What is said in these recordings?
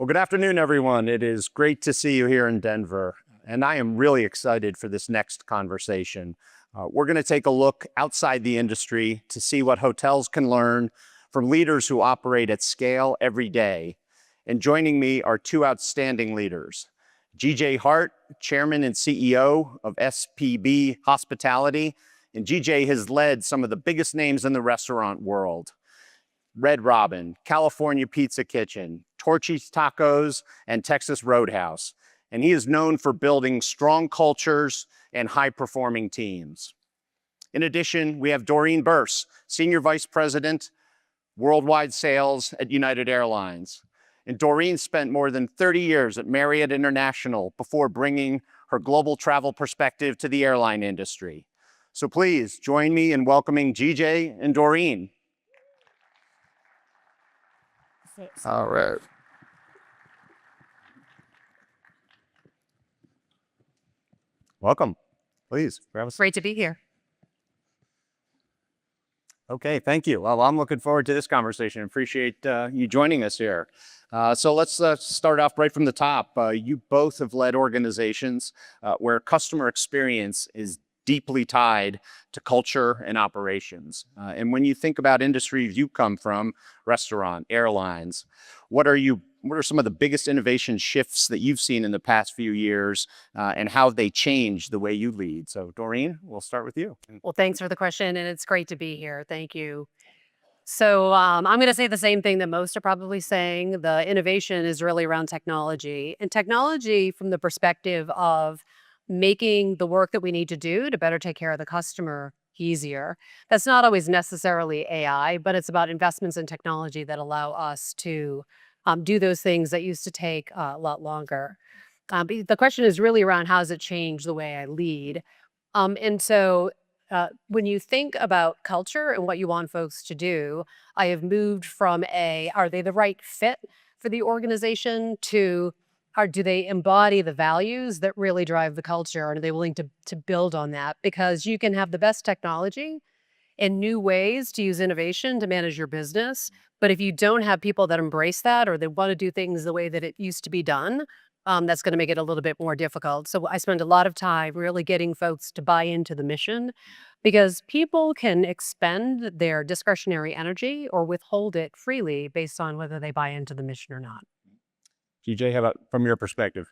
Well, good afternoon, everyone. It is great to see you here in Denver, and I am really excited for this next conversation. We're going to take a look outside the industry to see what hotels can learn from leaders who operate at scale every day. And joining me are two outstanding leaders. GJ Hart, Chairman and CEO of SPB Hospitality, and GJ has led some of the biggest names in the restaurant world. Red Robin, California Pizza Kitchen, Torchy's Tacos, and Texas Roadhouse. And he is known for building strong cultures and high-performing teams. In addition, we have Doreen Burse, Senior Vice President, Worldwide Sales at United Airlines. And Doreen spent more than 30 years at Marriott International before bringing her global travel perspective to the airline industry. So please join me in welcoming GJ and Doreen. All right. Welcome. Please grab us. Great to be here. Okay, thank you. Well, I'm looking forward to this conversation. Appreciate you joining us here. So let's start off right from the top. You both have led organizations where customer experience is deeply tied to culture and operations. And when you think about industries you come from, restaurant, airlines, what are some of the biggest innovation shifts that you've seen in the past few years and how they change the way you lead? So Doreen, we'll start with you. Well, thanks for the question, and it's great to be here. Thank you. So I'm going to say the same thing that most are probably saying. The innovation is really around technology, and technology from the perspective of making the work that we need to do to better take care of the customer easier. That's not always necessarily AI, but it's about investments in technology that allow us to do those things that used to take a lot longer. But the question is really around how does it change the way I lead? And so when you think about culture and what you want folks to do, I have moved from are they the right fit for the organization to do they embody the values that really drive the culture? And are they willing to build on that? Because you can have the best technology and new ways to use innovation to manage your business. But if you don't have people that embrace that or they want to do things the way that it used to be done, that's going to make it a little bit more difficult. So I spend a lot of time really getting folks to buy into the mission because people can expend their discretionary energy or withhold it freely based on whether they buy into the mission or not. GJ, how about from your perspective?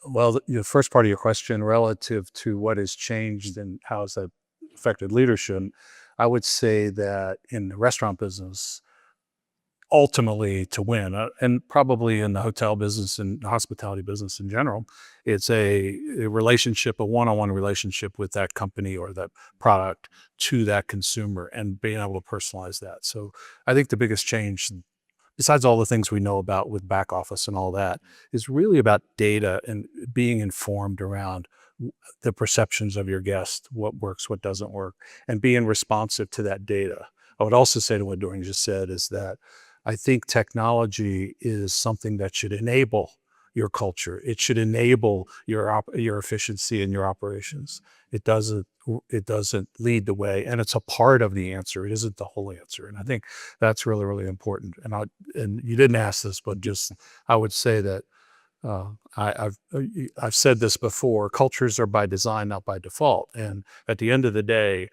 Well, the first part of your question relative to what has changed and how has that affected leadership, I would say that in the restaurant business, ultimately to win, and probably in the hotel business and the hospitality business in general, it's a relationship, a one-on-one relationship with that company or that product to that consumer and being able to personalize that. So I think the biggest change, besides all the things we know about with back office and all that, is really about data and being informed around the perceptions of your guest, what works, what doesn't work, and being responsive to that data. I would also say to what Doreen just said is that I think technology is something that should enable your culture. It should enable your efficiency and your operations. It doesn't lead the way, and it's a part of the answer. It isn't the whole answer, and I think that's really, really important. And you didn't ask this, but just I would say that I've said this before. Cultures are by design, not by default. And at the end of the day,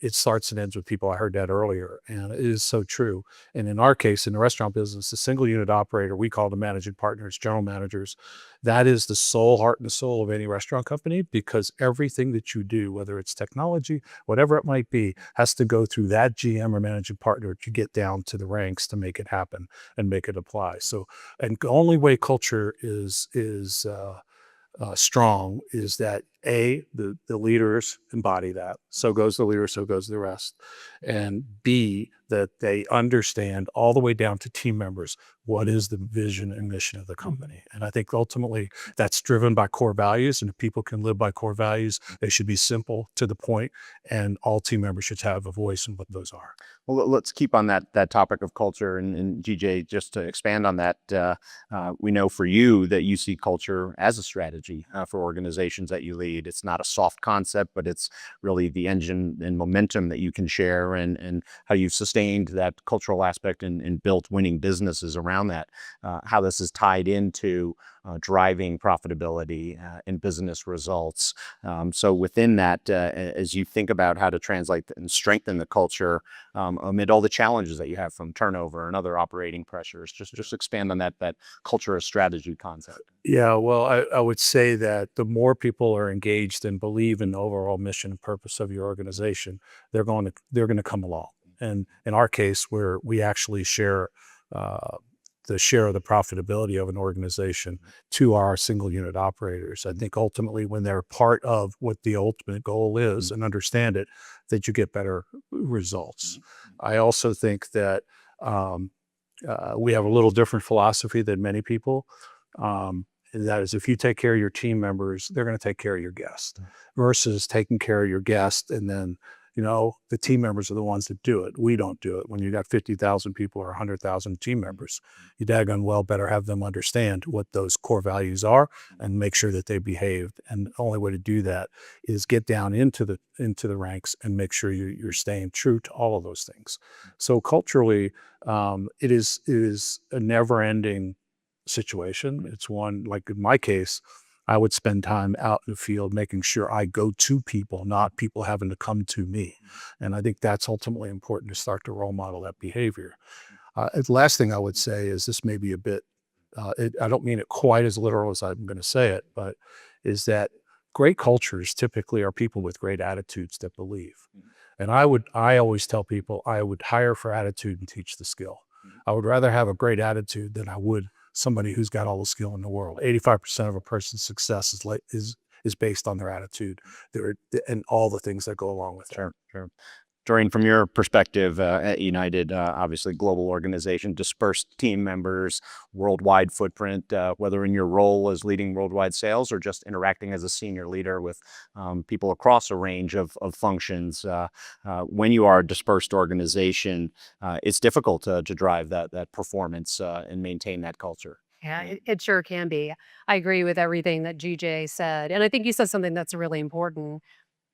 it starts and ends with people. I heard that earlier, and it is so true. And in our case, in the restaurant business, the single unit operator, we call the managing partners, general managers, that is the soul, heart and soul of any restaurant company, because everything that you do, whether it's technology, whatever it might be, has to go through that GM or managing partner to get down to the ranks to make it happen and make it apply. So, and the only way culture is strong is that the leaders embody that. So goes the leader, so goes the rest. And B, that they understand all the way down to team members, what is the vision and mission of the company. And I think ultimately that's driven by core values. And if people can live by core values, they should be simple, to the point, and all team members should have a voice in what those are. Well, let's keep on that topic of culture. And GJ, just to expand on that, we know for you that you see culture as a strategy for organizations that you lead. It's not a soft concept, but it's really the engine and momentum that you can share and how you've sustained sustained that cultural aspect and built winning businesses around that, how this is tied into driving profitability and business results. So within that, as you think about how to translate and strengthen the culture amid all the challenges that you have from turnover and other operating pressures, just expand on that culture as strategy concept. Yeah, well, I would say that the more people are engaged and believe in the overall mission and purpose of your organization, they're going to come along. And in our case, where we actually share the share of the profitability of an organization to our single unit operators, I think ultimately when they're part of what the ultimate goal is and understand it, that you get better results. I also think that we have a little different philosophy than many people. And that is, if you take care of your team members, they're going to take care of your guests, versus taking care of your guests and then, the team members are the ones that do it. We don't do it. When you got 50,000 people or 100,000 team members, you daggone well better have them understand what those core values are and make sure that they behaved. And the only way to do that is get down into the ranks and make sure you're staying true to all of those things. So culturally, it is a never-ending situation. It's one, like in my case, I would spend time out in the field making sure I go to people, not people having to come to me. And I think that's ultimately important to start to role model that behavior. The last thing I would say is, this may be a bit, I don't mean it quite as literal as I'm going to say it, but is that great cultures typically are people with great attitudes that believe. And I always tell people I would hire for attitude and teach the skill. I would rather have a great attitude than I would somebody who's got all the skill in the world. 85% of a person's success is based on their attitude, and all the things that go along with it. Sure. Doreen, from your perspective at United, obviously global organization, dispersed team members, worldwide footprint, whether in your role as leading worldwide sales or just interacting as a senior leader with people across a range of functions, when you are a dispersed organization, it's difficult to drive that performance and maintain that culture. Yeah, it sure can be. I agree with everything that GJ said. And I think you said something that's really important.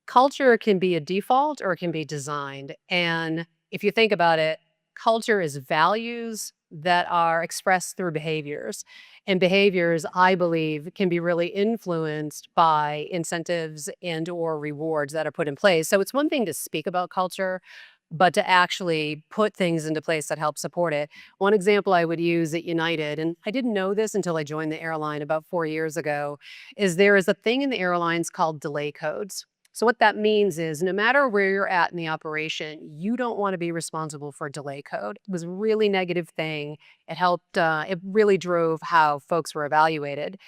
Culture can be a default or it can be designed. And if you think about it, culture is values that are expressed through behaviors. And behaviors, I believe, can be really influenced by incentives and or rewards that are put in place. So it's one thing to speak about culture, but to actually put things into place that help support it. One example I would use at United, and I didn't know this until I joined the airline about 4 years ago, is there is a thing in the airlines called delay codes. So what that means is, no matter where you're at in the operation, you don't want to be responsible for a delay code. It was a really negative thing. It helped, it really drove how folks were evaluated.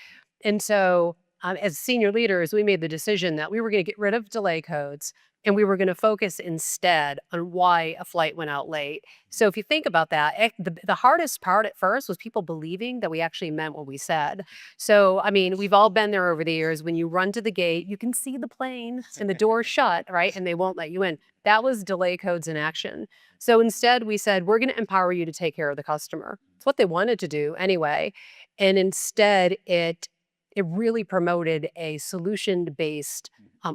And so as senior leaders, we made the decision that we were going to get rid of delay codes and we were going to focus instead on why a flight went out late. So if you think about that, the hardest part at first was people believing that we actually meant what we said. So, I mean, we've all been there over the years. When you run to the gate, you can see the plane and the door's shut, right? And they won't let you in. That was delay codes in action. So instead, we said, we're going to empower you to take care of the customer. It's what they wanted to do anyway. And instead, it really promoted a solution-based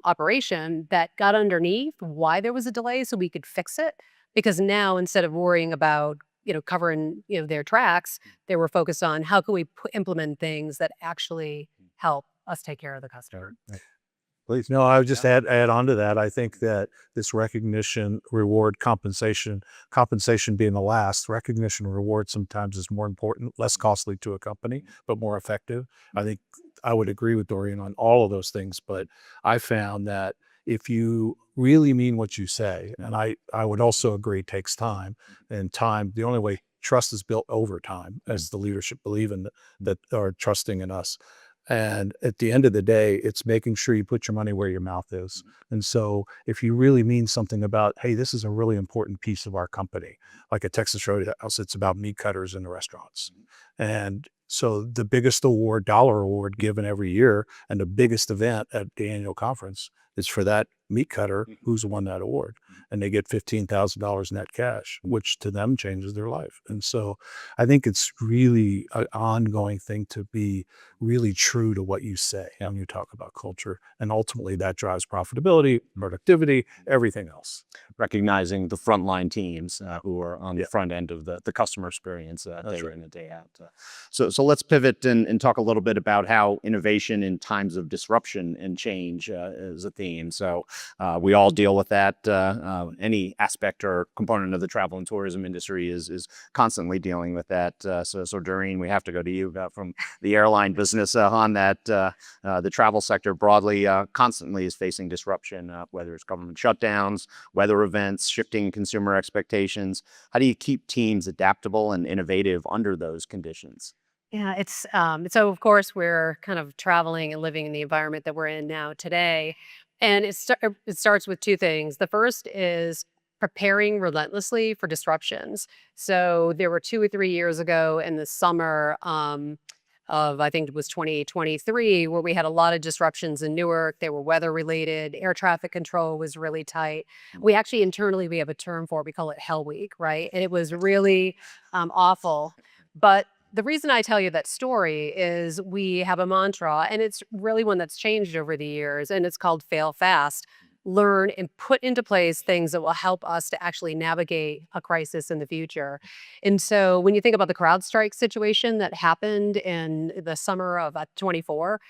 operation that got underneath why there was a delay so we could fix it. Because now, instead of worrying about covering their tracks, they were focused on how can we implement things that actually help us take care of the customer. Please. No, I would just add on to that. I think that this recognition, reward, compensation being the last, recognition, reward sometimes is more important, less costly to a company, but more effective. I think I would agree with Doreen on all of those things, but I found that if you really mean what you say, and I would also agree takes time, and time, the only way trust is built over time, as the leadership believe in that are trusting in us. And at the end of the day, it's making sure you put your money where your mouth is. And so if you really mean something about, hey, this is a really important piece of our company, like at Texas Roadhouse, it's about meat cutters in the restaurants. And so the biggest award, dollar award given every year, and the biggest event at the annual conference is for that meat cutter who's won that award, and they get $15,000 net cash, which to them changes their life. And so I think it's really an ongoing thing to be really true to what you say when you talk about culture. And ultimately that drives profitability, productivity, everything else. Recognizing the frontline teams who are on the front end of the customer experience day in and day out. So let's pivot and talk a little bit about how innovation in times of disruption and change is a theme. So we all deal with that. Any aspect or component of the travel and tourism industry is constantly dealing with that. So Doreen, we have to go to you from the airline business on that. The travel sector broadly constantly is facing disruption, whether it's government shutdowns, weather events, shifting consumer expectations. How do you keep teams adaptable and innovative under those conditions? Yeah, it's so of course we're kind of traveling and living in the environment that we're in now today. And it starts with two things. The first is preparing relentlessly for disruptions. So there were 2 or 3 years ago in the summer of, I think it was 2023, where we had a lot of disruptions in Newark. They were weather related. Air traffic control was really tight. We actually internally, we have a term for it. We call it Hell Week, right? And it was really awful. But the reason I tell you that story is we have a mantra, and it's really one that's changed over the years, and it's called fail fast. Learn and put into place things that will help us to actually navigate a crisis in the future. And so when you think about the CrowdStrike situation that happened in the summer of 24,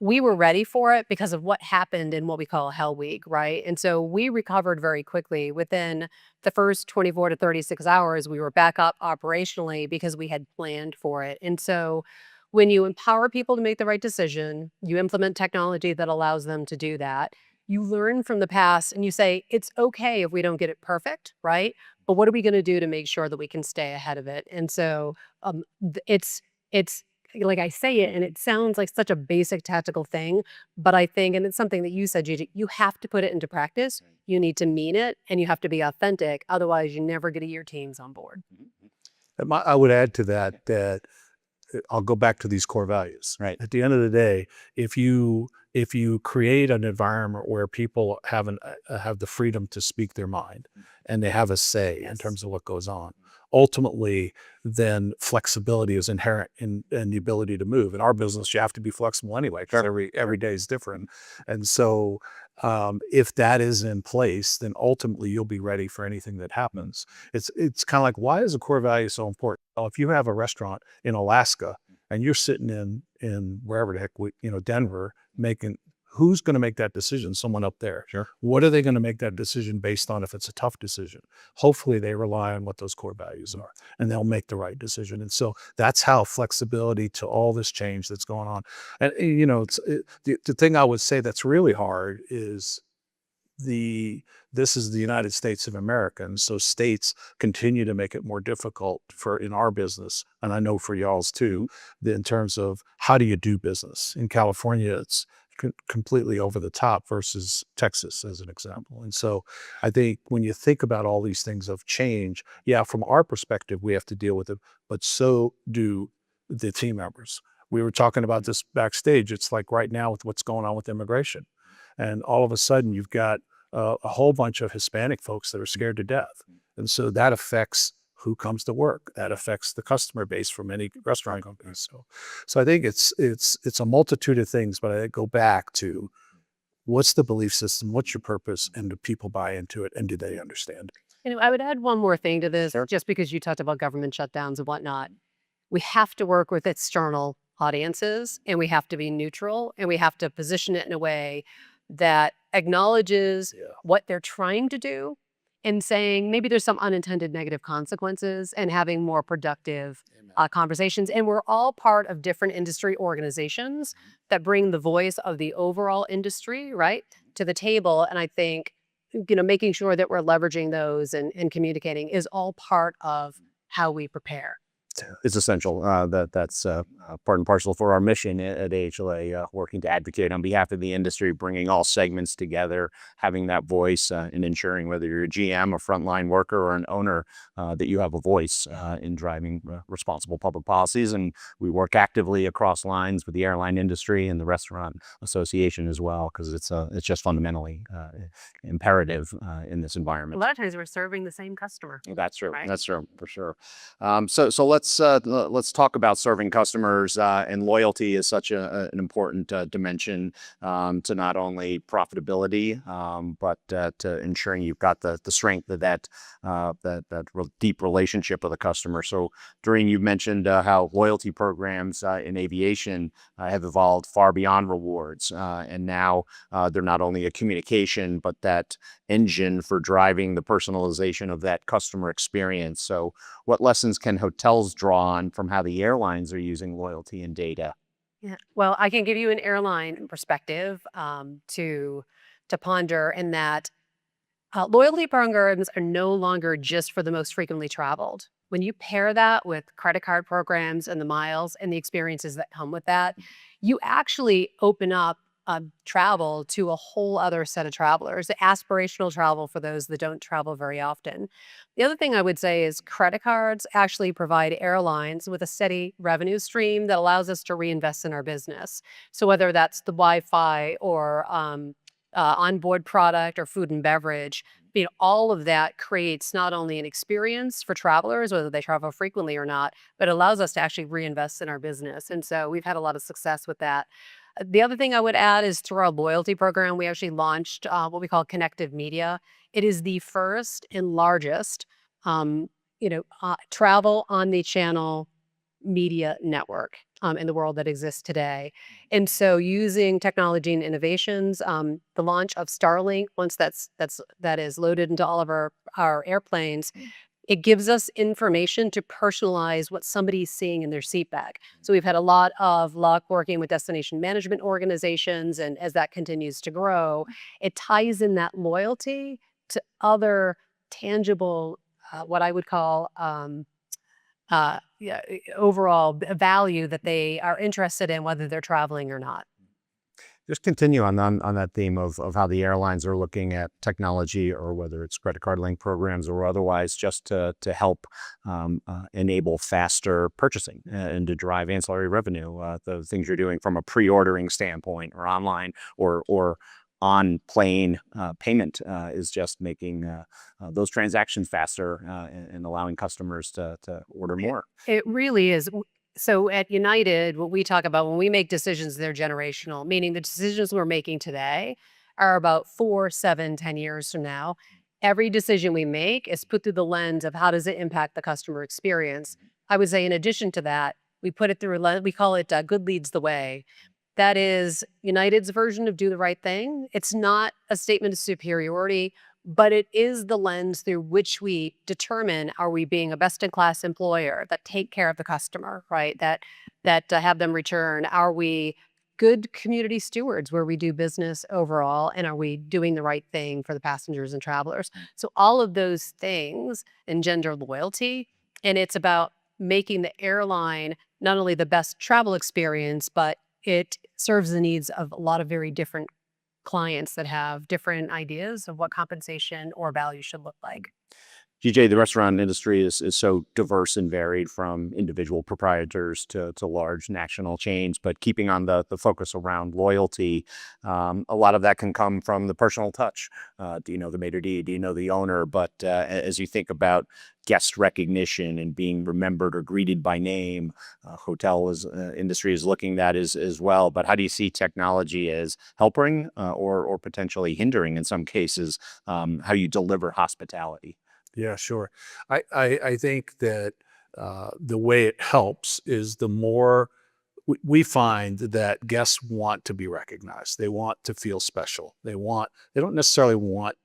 we were ready for it because of what happened in what we call Hell Week, right? And so we recovered very quickly. Within the first 24 to 36 hours, we were back up operationally because we had planned for it. And so when you empower people to make the right decision, you implement technology that allows them to do that. You learn from the past and you say, it's okay if we don't get it perfect, right? But what are we going to do to make sure that we can stay ahead of it? And so it's like I say it, and it sounds like such a basic tactical thing, but I think, and it's something that you said, Gigi, you have to put it into practice. You need to mean it, and you have to be authentic. Otherwise, you never get your teams on board. I would add to that I'll go back to these core values. Right. At the end of the day, if you create an environment where people have the freedom to speak their mind and they have a say in terms of what goes on, ultimately, then flexibility is inherent in the ability to move. In our business, you have to be flexible anyway, because every day is different. And so if that is in place, then ultimately you'll be ready for anything that happens. It's kind of like, why is a core value so important? Well, if you have a restaurant in Alaska and you're sitting in wherever the heck, Denver, who's going to make that decision? Someone up there. Sure. What are they going to make that decision based on if it's a tough decision? Hopefully they rely on what those core values are, and they'll make the right decision. And so that's how flexibility to all this change that's going on. And the thing I would say that's really hard is this is the United States of America. And so states continue to make it more difficult in our business, and I know for y'all's too, in terms of how do you do business. In California, it's completely over the top versus Texas, as an example. And so I think when you think about all these things of change, from our perspective, we have to deal with it, but so do the team members. We were talking about this backstage. It's like right now with what's going on with immigration. And all of a sudden you've got a whole bunch of Hispanic folks that are scared to death. And so that affects who comes to work. That affects the customer base for many restaurant companies. So I think it's a multitude of things, but I go back to what's the belief system, what's your purpose, and do people buy into it, and do they understand? I would add one more thing to this, Sure. just because you talked about government shutdowns and whatnot. We have to work with external audiences, and we have to be neutral, and we have to position it in a way that acknowledges what they're trying to do, and saying maybe there's some unintended negative consequences, and having more productive conversations. And we're all part of different industry organizations that bring the voice of the overall industry, right, to the table. And I think, making sure that we're leveraging those and communicating is all part of how we prepare. It's essential. That's part and parcel for our mission at AHLA, working to advocate on behalf of the industry, bringing all segments together, having that voice, and ensuring whether you're a GM, a frontline worker, or an owner, that you have a voice in driving responsible public policies. And we work actively across lines with the airline industry and the restaurant association as well, because it's just fundamentally imperative in this A environment. lot of times we're serving the same customer. That's true. Right. That's true for sure. So let's talk about serving customers, and loyalty is such an important dimension to not only profitability, but to ensuring you've got the strength of that deep relationship with the customer. So, Doreen, you mentioned how loyalty programs in aviation have evolved far beyond rewards, and now they're not only a communication, but that engine for driving the personalization of that customer experience. So what lessons can hotels draw on from how the airlines are using loyalty and data? Yeah. Well, I can give you an airline perspective to ponder in that loyalty programs are no longer just for the most frequently traveled. When you pair that with credit card programs and the miles and the experiences that come with that, you actually open up travel to a whole other set of travelers, aspirational travel for those that don't travel very often. The other thing I would say is credit cards actually provide airlines with a steady revenue stream that allows us to reinvest in our business. So whether that's the Wi-Fi or onboard product or food and beverage, all of that creates not only an experience for travelers, whether they travel frequently or not, but allows us to actually reinvest in our business. And so we've had a lot of success with that. The other thing I would add is through our loyalty program, we actually launched what we call Connective Media. It is the first and largest, travel omni-channel media network in the world that exists today. And so using technology and innovations, the launch of Starlink, once that is loaded into all of our airplanes, it gives us information to personalize what somebody's seeing in their seat bag. So we've had a lot of luck working with destination management organizations, and as that continues to grow, it ties in that loyalty to other tangible, what I would call overall value that they are interested in, whether they're traveling or not. Just continue on that theme of how the airlines are looking at technology, or whether it's credit card link programs or otherwise, just to help enable faster purchasing and to drive ancillary revenue. The things you're doing from a pre-ordering standpoint, or online, or on plane payment is just making those transactions faster and allowing customers to order more. It really is. So at United, what we talk about when we make decisions, they're generational, meaning the decisions we're making today are about 4, 7, 10 years from now. Every decision we make is put through the lens of how does it impact the customer experience. I would say in addition to that, we put it through a lens, we call it good leads the way. That is United's version of do the right thing. It's not a statement of superiority, but it is the lens through which we determine, are we being a best-in-class employer that take care of the customer, right? That have them return? Are we good community stewards where we do business overall? And are we doing the right thing for the passengers and travelers? So all of those things engender loyalty, and it's about making the airline not only the best travel experience, but it serves the needs of a lot of very different clients that have different ideas of what compensation or value should look like. GJ, the restaurant industry is so diverse and varied, from individual proprietors to large national chains, but keeping on the focus around loyalty, a lot of that can come from the personal touch. Do you know the maitre d'? Do you know the owner? But as you think about guest recognition and being remembered or greeted by name, industry is looking at that as well. But how do you see technology as helping or potentially hindering in some cases how you deliver hospitality? Yeah, sure. I think that the way it helps is the more we find that guests want to be recognized. They want to feel special. They don't necessarily want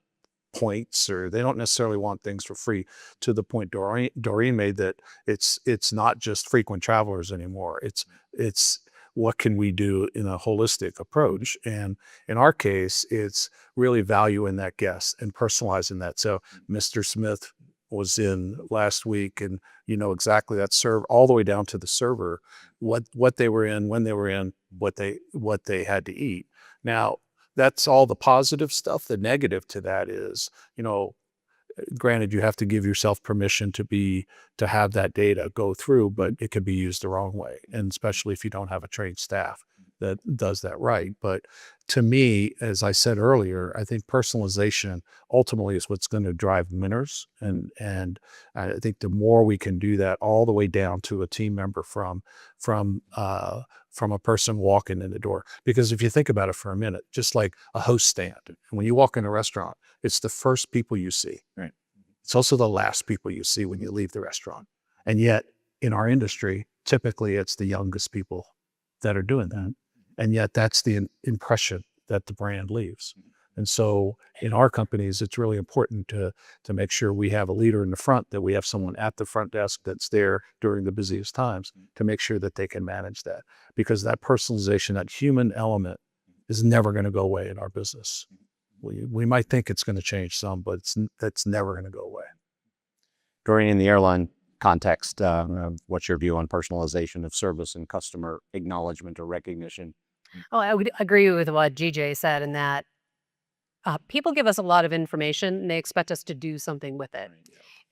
points, or they don't necessarily want things for free, to the point Doreen made, that it's not just frequent travelers anymore. It's what can we do in a holistic approach? And in our case, it's really valuing that guest and personalizing that. So Mr. Smith was in last week, and you know exactly that server all the way down to the server, what they were in, when they were in, what they had to eat. Now, that's all the positive stuff. The negative to that is, you know, granted, you have to give yourself permission to have that data go through, but it could be used the wrong way, and especially if you don't have a trained staff that does that right. But to me, as I said earlier, I think personalization ultimately is what's going to drive winners, and I think the more we can do that, all the way down to a team member from a person walking in the door. Because if you think about it for a minute, just like a host stand, when you walk in a restaurant, it's the first people you see. Right. It's also the last people you see when you leave the restaurant. And yet, in our industry, typically it's the youngest people that are doing that. And yet that's the impression that the brand leaves. And so in our companies, it's really important to make sure we have a leader in the front, that we have someone at the front desk that's there during the busiest times to make sure that they can manage that. Because that personalization, that human element is never going to go away in our business. We might think it's going to change some, but that's never going to go away. Doreen, in the airline context, what's your view on personalization of service and customer acknowledgement or recognition? Oh, I would agree with what GJ said in that people give us a lot of information and they expect us to do something with it.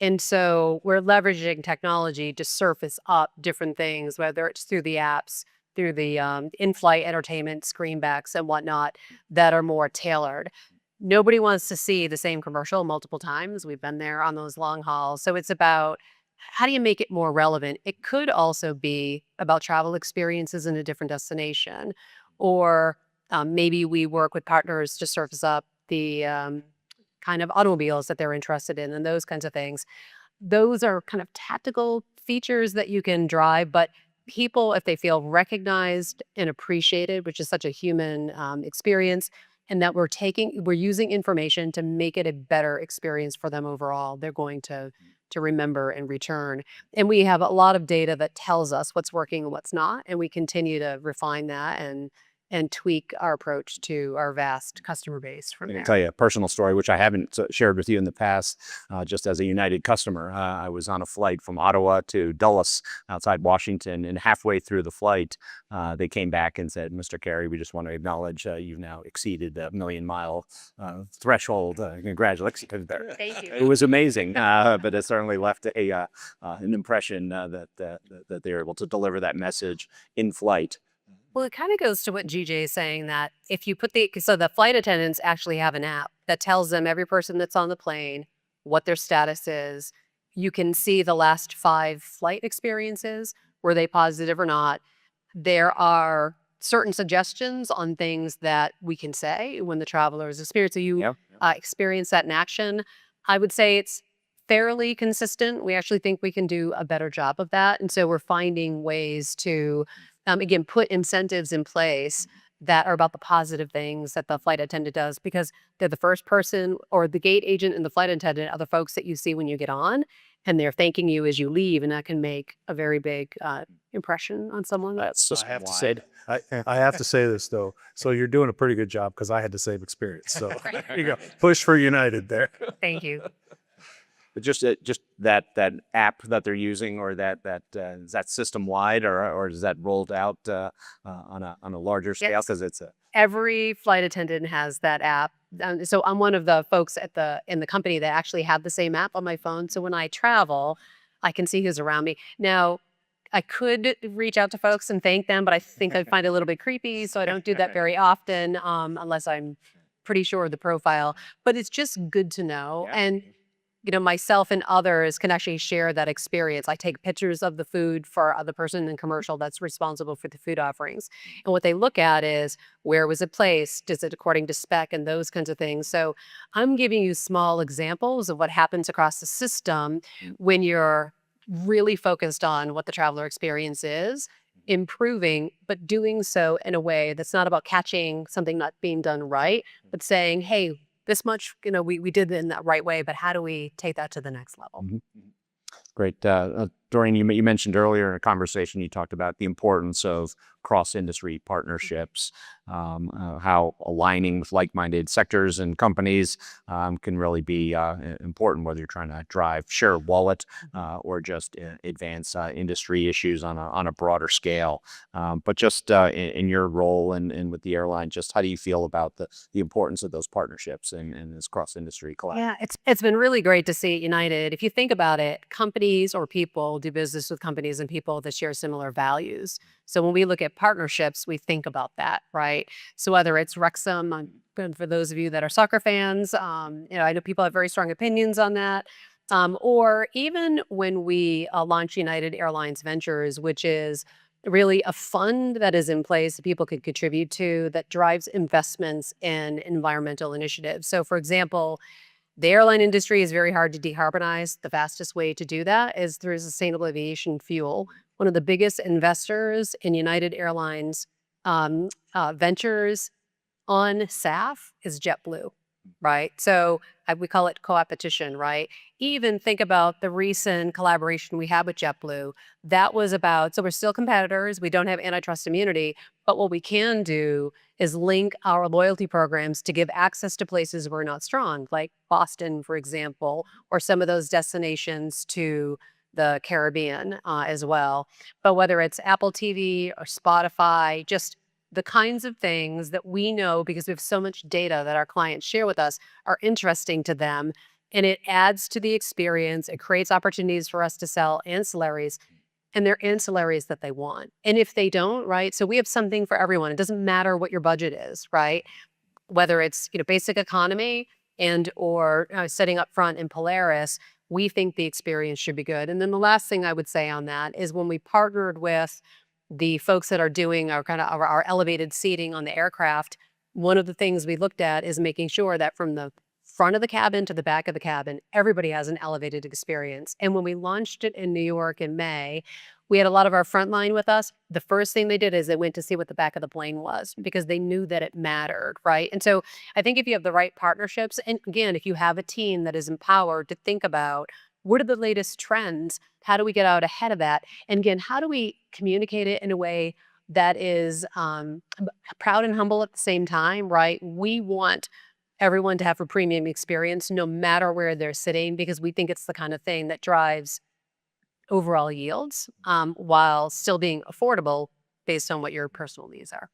And so we're leveraging technology to surface up different things, whether it's through the apps, through the in-flight entertainment, screenbacks and whatnot, that are more tailored. Nobody wants to see the same commercial multiple times. We've been there on those long hauls. So it's about how do you make it more relevant? It could also be about travel experiences in a different destination, or maybe we work with partners to surface up the kind of automobiles that they're interested in and those kinds of things. Those are kind of tactical features that you can drive, but people, if they feel recognized and appreciated, which is such a human experience, and that we're using information to make it a better experience for them overall, they're going to remember and return. And we have a lot of data that tells us what's working and what's not, and we continue to refine that and tweak our approach to our vast customer base from I there. can tell you a personal story, which I haven't shared with you in the past, just as a United customer. I was on a flight from Ottawa to Dulles outside Washington, and halfway through the flight, they came back and said, "Mr. Carey, we just want to acknowledge you've now exceeded the 1,000,000-mile threshold. Congratulations." Thank you. It was amazing, but it certainly left an impression that they're able to deliver that message in flight. Well, it kind of goes to what GJ is saying, that if you put so the flight attendants actually have an app that tells them, every person that's on the plane, what their status is. You can see the last 5 flight experiences. Were they positive or not? There are certain suggestions on things that we can say when the traveler is experienced. So you experience that in action. I would say it's fairly consistent. We actually think we can do a better job of that. And so we're finding ways to again, put incentives in place that are about the positive things that the flight attendant does, because they're the first person, or the gate agent and the flight attendant are the folks that you see when you get on, and they're thanking you as you leave, and that can make a very big impression on someone. That's just I have to say this though. So you're doing a pretty good job, because I had the same experience. So there you go. Push for United there. Thank you. But just that app that they're using, or that is that system wide, or is that rolled out on a larger scale? Yes. Because it's Every flight attendant has that app. So I'm one of the folks in the company that actually have the same app on my phone. So when I travel, I can see who's around me. Now, I could reach out to folks and thank them, but I think I'd find it a little bit creepy. So I don't do that very often, unless I'm pretty sure of the profile. But it's just good to know. Yeah. And myself and others can actually share that experience. I take pictures of the food for the person in commercial that's responsible for the food offerings. And what they look at is, where was it placed? Is it according to spec, and those kinds of things? So I'm giving you small examples of what happens across the system when you're really focused on what the traveler experience is, improving, but doing so in a way that's not about catching something not being done right, but saying, hey, this much, we did it in that right way, but how do we take that to the next level? Great. Doreen, you mentioned earlier in a conversation, you talked about the importance of cross-industry partnerships, how aligning with like-minded sectors and companies can really be important, whether you're trying to drive share of wallet or just advance industry issues on a broader scale. But just in your role and with the airline, just how do you feel about the importance of those partnerships and this cross-industry collaboration? Yeah, it's been really great to see at United. If you think about it, companies or people do business with companies and people that share similar values. So when we look at partnerships, we think about that, right? So whether it's Wrexham, and for those of you that are soccer fans, I know people have very strong opinions on that. Or even when we launched United Airlines Ventures, which is really a fund that is in place that people can contribute to that drives investments in environmental initiatives. So for example, the airline industry is very hard to decarbonize. The fastest way to do that is through sustainable aviation fuel. One of the biggest investors in United Airlines ventures on SAF is JetBlue, right? So we call it co-opetition, right? Even think about the recent collaboration we had with JetBlue. That was about, so we're still competitors. We don't have antitrust immunity, but what we can do is link our loyalty programs to give access to places we're not strong, like Boston, for example, or some of those destinations to the Caribbean as well. But whether it's Apple TV or Spotify, just the kinds of things that we know because we have so much data that our clients share with us are interesting to them. And it adds to the experience. It creates opportunities for us to sell ancillaries, and they're ancillaries that they want. And if they don't, right? So we have something for everyone. It doesn't matter what your budget is, right? Whether it's basic economy and or setting up front in Polaris, we think the experience should be good. And then the last thing I would say on that is when we partnered with the folks that are doing our kind of our elevated seating on the aircraft, one of the things we looked at is making sure that from the front of the cabin to the back of the cabin, everybody has an elevated experience. And when we launched it in New York in May, we had a lot of our frontline with us. The first thing they did is they went to see what the back of the plane was because they knew that it mattered, right? And so I think if you have the right partnerships, and again, if you have a team that is empowered to think about what are the latest trends, how do we get out ahead of that? And again, how do we communicate it in a way that is proud and humble at the same time, right? We want everyone to have a premium experience no matter where they're sitting because we think it's the kind of thing that drives overall yields while still being affordable based on what your personal needs are.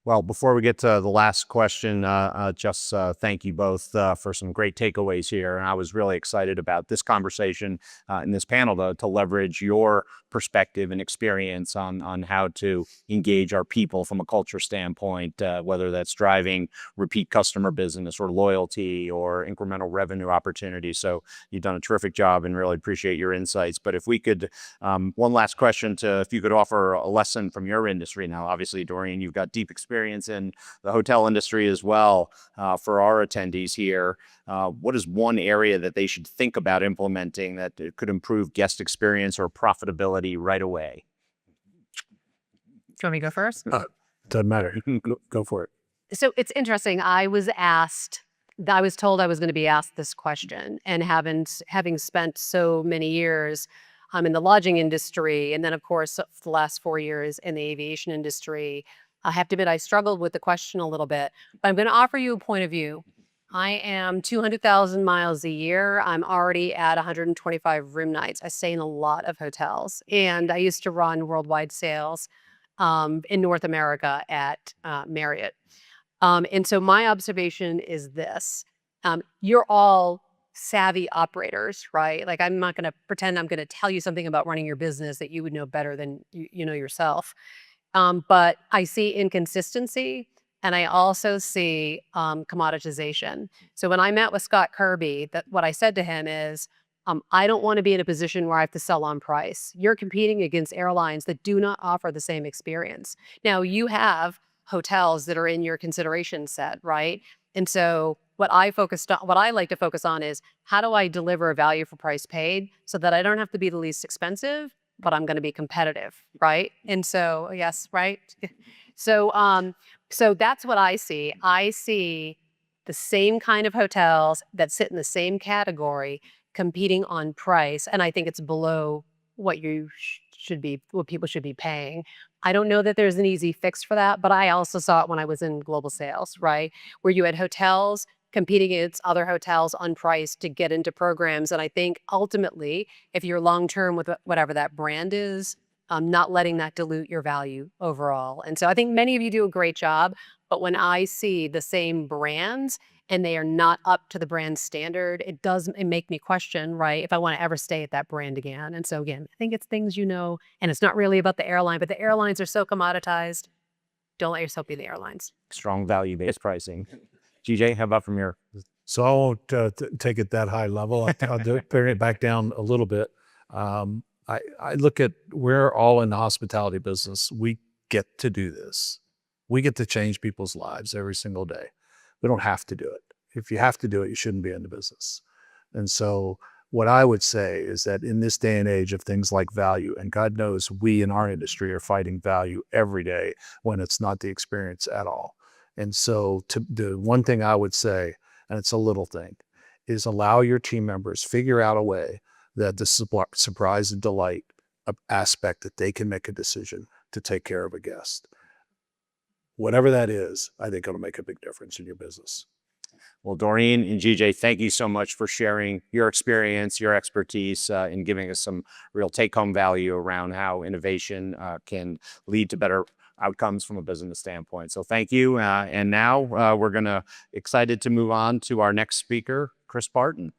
Well, before we get to the last question, just thank you both for some great takeaways here. And I was really excited about this conversation in this panel to leverage your perspective and experience on how to engage our people from a culture standpoint, whether that's driving repeat customer business or loyalty or incremental revenue opportunities. So you've done a terrific job and really appreciate your insights. But if we could, one last question if you could offer a lesson from your industry. Now, obviously, Doreen, you've got deep experience in the hotel industry as well. For our attendees here, what is one area that they should think about implementing that could improve guest experience or profitability right away? Do you want me to go first? Doesn't matter. Go for it. So it's interesting. I was told I was going to be asked this question, and having spent so many years in the lodging industry, and then of course the last 4 years in the aviation industry, I have to admit I struggled with the question a little bit. But I'm going to offer you a point of view. I am 200,000 miles a year. I'm already at 125 room nights. I stay in a lot of hotels, and I used to run worldwide sales in North America at Marriott. And so my observation is this. You're all savvy operators, right? Like I'm not going to pretend I'm going to tell you something about running your business that you would know better than you know yourself. But I see inconsistency and I also see commoditization. So when I met with Scott Kirby, what I said to him is, I don't want to be in a position where I have to sell on price. You're competing against airlines that do not offer the same experience. Now you have hotels that are in your consideration set, right? And so what I like to focus on is how do I deliver a value for price paid so that I don't have to be the least expensive, but I'm going to be competitive, right? And so, yes, right? So that's what I see. I see the same kind of hotels that sit in the same category competing on price, and I think it's below what what people should be paying. I don't know that there's an easy fix for that, but I also saw it when I was in global sales, right? Where you had hotels competing against other hotels on price to get into programs. And I think ultimately, if you're long term with whatever that brand is, not letting that dilute your value overall. And so I think many of you do a great job, but when I see the same brands and they are not up to the brand standard, it make me question, right, if I want to ever stay at that brand again. And so again, I think it's things and it's not really about the airline, but the airlines are so commoditized. Don't let yourself be the airlines. Strong value-based pricing. GJ, how about from your? So I won't take it that high level. I'll bring it back down a little bit. I look at, we're all in the hospitality business. We get to do this. We get to change people's lives every single day. We don't have to do it. If you have to do it, you shouldn't be in the business. And so what I would say is that in this day and age of things like value, and God knows we in our industry are fighting value every day when it's not the experience at all. And so the one thing I would say, and it's a little thing, is allow your team members, figure out a way that the surprise and delight aspect that they can make a decision to take care of a guest. Whatever that is, I think it'll make a big difference in your business. Well, Doreen and GJ, thank you so much for sharing your experience, your expertise, and giving us some real take-home value around how innovation can lead to better outcomes from a business standpoint. So thank you. And now we're excited to move on to our next speaker, Chris Barton.